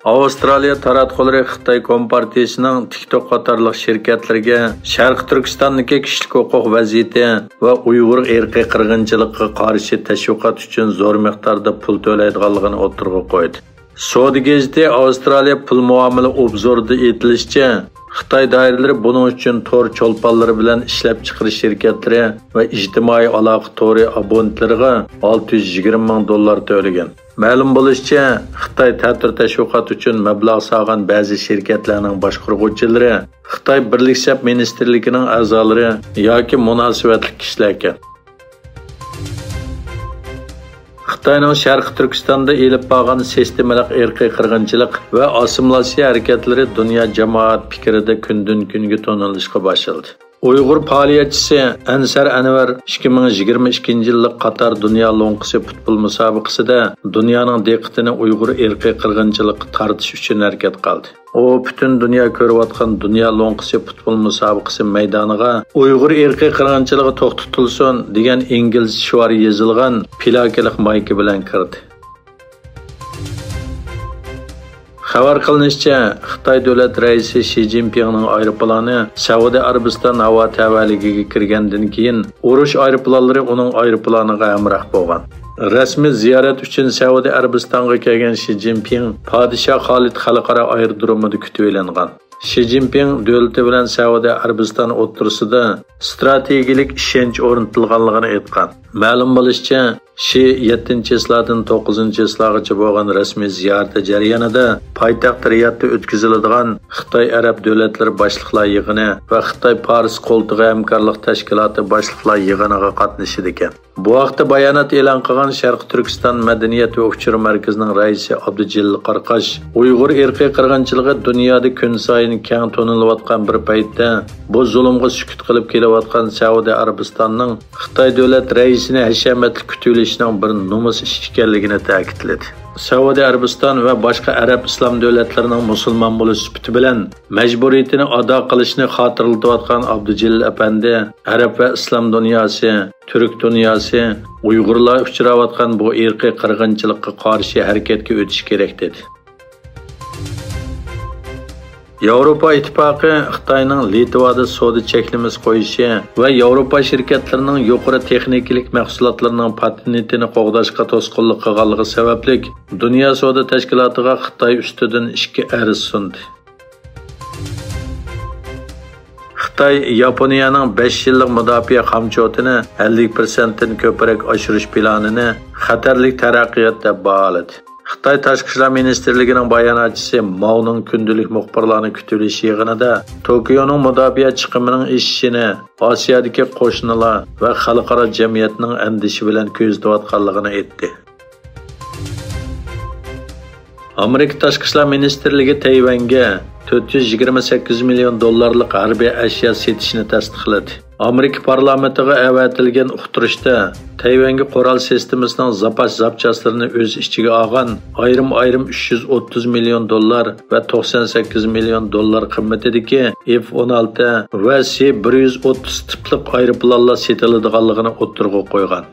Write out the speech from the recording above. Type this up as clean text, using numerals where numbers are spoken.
Avstraliya taratqullari Xitoy Kompartiyasining TikTok qatorliq shirkatlarga Sharq Turkistondagi kishilik huquq vaziyati va Uyg'ur irqiy qirg'inchiligiga qarshi tashviqot uchun zo'r miqdorda pul to'laydiganligini o'tirg'a qo'ydi. Soda gazeti Avstraliya pul muomala obzorida aytilishicha, Xitoy doiralari buning uchun tor cho'lponlari bilan ishlab chiqarish shirkatlari va ijtimoiy aloqa tori abonentlariga $620,000 to'lagan. Ma'lum bo'lishicha, Xitoy ta'tir tashviqot uchun mablag' solgan ba'zi shirkatlarning boshqaruvchilari Xitoy Birlik shtab ministrligining a'zolari yoki munosabatli kishilar ekan. Xitoyning Sharq Turkistonda elib borgan sistemalik irqiy qirg'inchilik va assimilyatsiya harakatlari dunyo jamoat fikrida kundan kunga to'nilishga boshladi. Uyg'ur faoliyatchisi Ansar Anvar 2022-yillik Qatar Dunyo Lo'nqisi futbol musobaqasida dunyoning diqqatini Uyg'ur irqiy qirg'inchilikka tortish uchun harakat qildi. O butun dunyo ko'rayotgan Dunyo Lo'nqisi futbol musobaqasi maydoniga Uyg'ur irqiy qirg'inchiligi to'xtatilsin degan ingliz shiori yozilgan plakalik mayka bilan kirdi. Xabar qilinishicha, Xitoy davlat raisi Xi Jinpingning aeroplani Saudiya Arabiston havo tavalligiga kirgandan keyin urush aeroplanlari uning aeroplaniga hamroh bo'lgan. Rasmiy ziyorat uchun Saudiya Arabistonga kelgan Xi Jinping Podshoh Xolid xalqaro aerodromida kutib olingan. Xi Jinping davlati bilan Saudiya Arabiston o'rtasida strategik ishonch o'rnatilganligini aytgan. Ma'lum bo'lishicha, Xi 7-yildan 9-yilgacha bo'lgan rasmiy ziyorati jarayonida poytaxt Riyodda o'tkaziladigan Xitoy Arab davlatlari boshliqlar yig'ini va Xitoy Paris qo'ltig'i hamkorlik tashkiloti boshliqlar yig'iniga qatnashdi ekan. Bu vaqtda bayonot e'lon qilgan Sharq Turkiston madaniyat va uchur markazining raisi Abdujalil Qarqash, Uyg'ur irqiy qirg'inchiligi dunyoda kun sayin keng to'nilayotgan bir paytda bu zulmga sukut qilib kelayotgan Saudiya Arabistonning Xitoy davlat raisini hashamatli kutilishining bir nomus ish ekanligini ta'kidladi. Saudiya Arabiston va boshqa arab islom davlatlarining musulmon bo'lish sifati bilan majburiyatini ado qilishni xotirlatayotgan Abdujalil apandi arab va islom dunyosi, turk dunyosi Uyg'urlar uchrayotgan bu irqiy qirg'inchilikka qarshi harakatga o'tish kerak dedi. Yevropa ittifoqi Xitoyning Litvada savdo cheklimiz qo'yishi va Yevropa shirkatlarining yuqori texnikalik mahsulotlarining patentini qo'g'dashga to'sqinlik qilganligi sababli Dunyo savdo tashkilotiga Xitoy ustidan 2 arz sundi. Xitoy Yaponiyaning 5 yillik mudofaa xamchotini 50% dan ko'proq oshirish planini xatarlik taraqqiyot deb baholadi. Xitoy Tashqi ishlar ministrligining bayonotchisi Mao'ning kundalik muxbirlarni kutilish yig'inida Tokioning mudofaa chiqimining ishishini Osiyodagi qo'shnilar va xalqaro jamiyatning andishi bilan ko'zlayotganligini aytdi. Amerika Tashqi ishlar ministrligi Tayvanga $428 million harbiy ashyo setishni tasdiqladi. Amerika parlamentiga avatilgan uqtirishda Tayvanga qurol sistemasining zapas zapchaslarini o'z ichiga olgan ayrim $330 million va $98 million qimmatidagi F-16 va C-130 tipli aeroplanlar sotiladiganligini o'tirg'a qo'ygan.